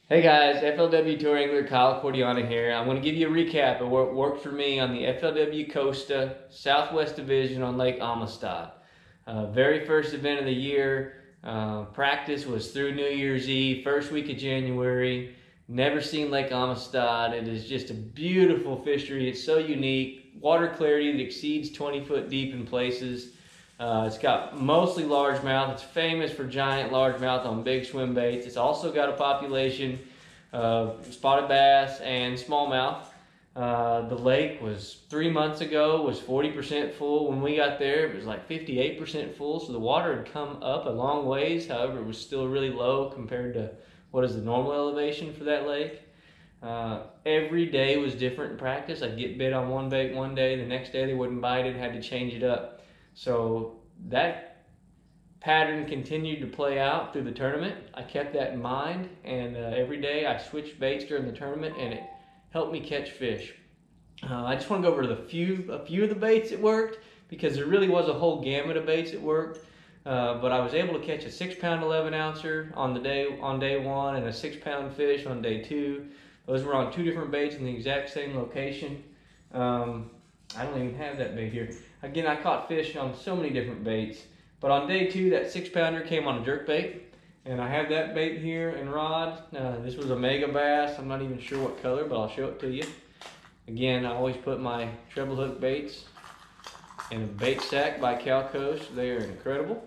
Hey guys, FLW Tour Angler Kyle Cordiana here. I'm going to give you a recap of what worked for me on the FLW Costa Southwest Division on Lake Amistad. Very first event of the year. Practice was through New Year's Eve, first week of January. Never seen Lake Amistad. It is just a beautiful fishery. It's so unique. Water clarity that exceeds 20 foot deep in places. It's got mostly largemouth. It's famous for giant largemouth on big swim baits. It's also got a population of spotted bass and smallmouth. The lake was 3 months ago, was 40% full. When we got there, it was like 58% full, so the water had come up a long ways. However, it was still really low compared to what is the normal elevation for that lake. Every day was different in practice. I'd get bit on one bait one day, the next day they wouldn't bite it, had to change it up. So that pattern continued to play out through the tournament. I kept that in mind, and every day I switched baits during the tournament, and it helped me catch fish. I just want to go over a few of the baits that worked, because there really was a whole gamut of baits that worked. But I was able to catch a 6-pound 11-ouncer on day one, and a 6-pound fish on day two. Those were on two different baits in the exact same location. I don't even have that bait here. Again, I caught fish on so many different baits. But on day two, that 6-pounder came on a jerk bait. And I have that bait here and rod. This was a mega bass. I'm not even sure what color, but I'll show it to you. Again, I always put my treble hook baits in a bait sack by Cal Coast. They are incredible.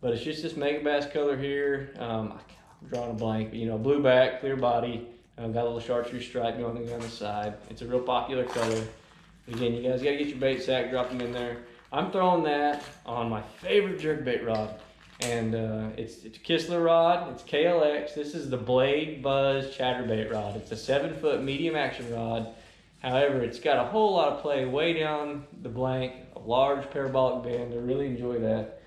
But it's just this mega bass color here. I'm drawing a blank, but you know, blue back, clear body. Got a little chartreuse stripe going on the side. It's a real popular color. Again, you guys gotta get your bait sack, drop them in there. I'm throwing that on my favorite jerkbait rod, and it's a Kistler rod. It's KLX. This is the Blade Buzz chatterbait rod. It's a 7-foot medium action rod. However, it's got a whole lot of play way down the blank, a large parabolic bend. I really enjoy that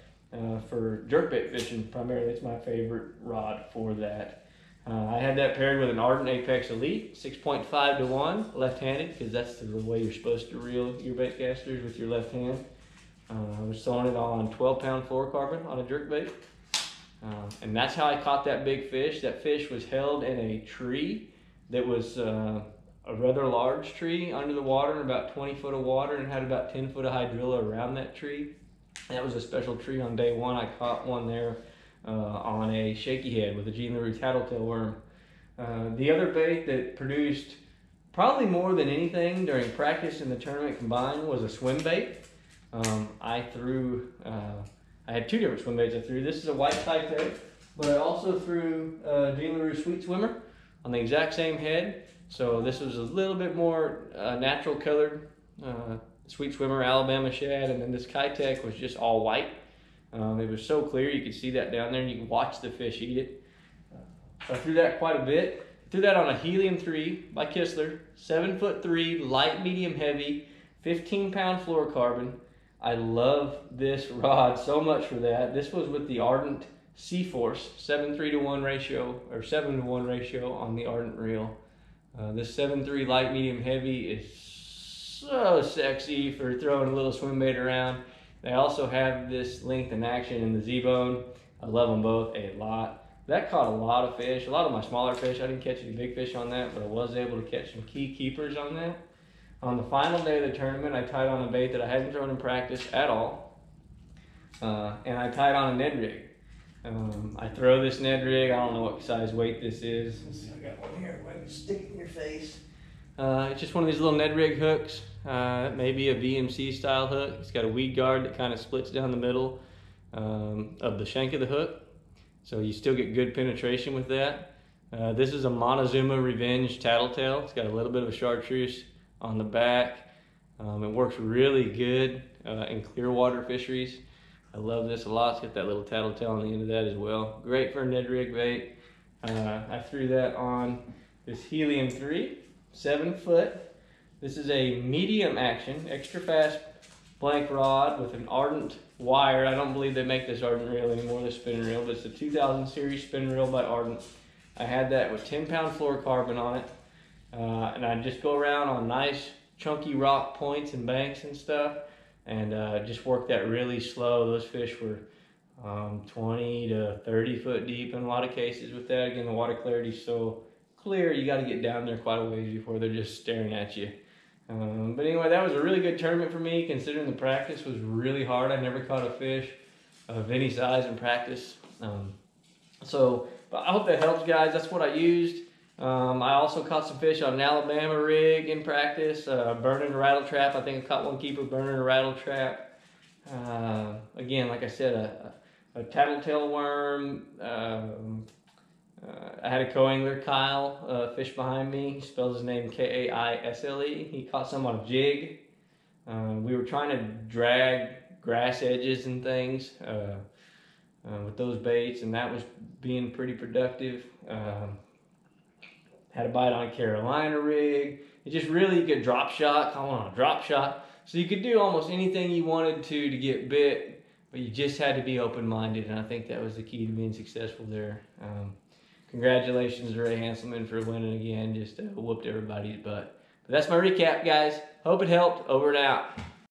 for jerkbait fishing. Primarily, it's my favorite rod for that. I had that paired with an Ardent Apex Elite, 6.5 to 1, left-handed, because that's the way you're supposed to reel your bait casters, with your left hand. I was throwing it on 12-pound fluorocarbon on a jerkbait. And that's how I caught that big fish. That fish was held in a tree that was a rather large tree under the water, in about 20 foot of water, and had about 10 foot of hydrilla around that tree. That was a special tree on day one. I caught one there on a shaky head with a Jean LaRue tattletale worm. The other bait that produced probably more than anything during practice and the tournament combined was a swim bait. I had two different swim baits I threw. This is a white Taipei, but I also threw Jean LaRue Sweet Swimmer on the exact same head. So this was a little bit more natural colored Sweet Swimmer Alabama shad, and then this Kitech was just all white. It was so clear you could see that down there, and you could watch the fish eat it. So I threw that quite a bit. Threw that on a Helium 3 by Kistler, 7'3", light, medium, heavy, 15-pound fluorocarbon. I love this rod so much for that. This was with the Ardent Sea-Force, 7:3 to 1 ratio, or 7 to 1 ratio on the Ardent reel. This 7'3" light, medium, heavy is so sexy for throwing a little swim bait around. They also have this length and action in the Z-Bone. I love them both a lot. That caught a lot of fish, a lot of my smaller fish. I didn't catch any big fish on that, but I was able to catch some key keepers on that. On the final day of the tournament, I tied on a bait that I hadn't thrown in practice at all. And I tied on a Ned rig. I throw this Ned rig. I don't know what size weight this is. Let's see, I got one here. I can stick it in your face. It's just one of these little Ned rig hooks. Maybe a VMC style hook. It's got a weed guard that kind of splits down the middle of the shank of the hook. So you still get good penetration with that. This is a Montezuma Revenge tattletale. It's got a little bit of a chartreuse on the back. It works really good in clear water fisheries. I love this a lot. It's got that little tattletale on the end of that as well. Great for a Ned rig bait. I threw that on this Helium 3, 7 foot. This is a medium action, extra fast blank rod with an Ardent wire. I don't believe they make this Ardent reel anymore, this spin reel, but it's a 2000 series spin reel by Ardent. I had that with 10-pound fluorocarbon on it. And I'd just go around on nice chunky rock points and banks and stuff, and just work that really slow. Those fish were 20 to 30 foot deep in a lot of cases with that. Again, the water clarity is so clear, you got to get down there quite a ways before they're just staring at you. But anyway, that was a really good tournament for me, considering the practice was really hard. I never caught a fish of any size in practice. But I hope that helps, guys. That's what I used. I also caught some fish on an Alabama rig in practice, burning a rattle trap. I think I caught one keeper burning a rattle trap. Again, like I said, a tattletale worm. I had a co-angler, Kyle, fish behind me. He spells his name Kaisle. He caught some on a jig. We were trying to drag grass edges and things with those baits, and that was being pretty productive. Had a bite on a Carolina rig. It just really, you could drop shot, call on a drop shot. So you could do almost anything you wanted to get bit, but you just had to be open-minded, and I think that was the key to being successful there. Congratulations to Ray Hanselman for winning again. Just whooped everybody's butt. But that's my recap, guys. Hope it helped. Over and out.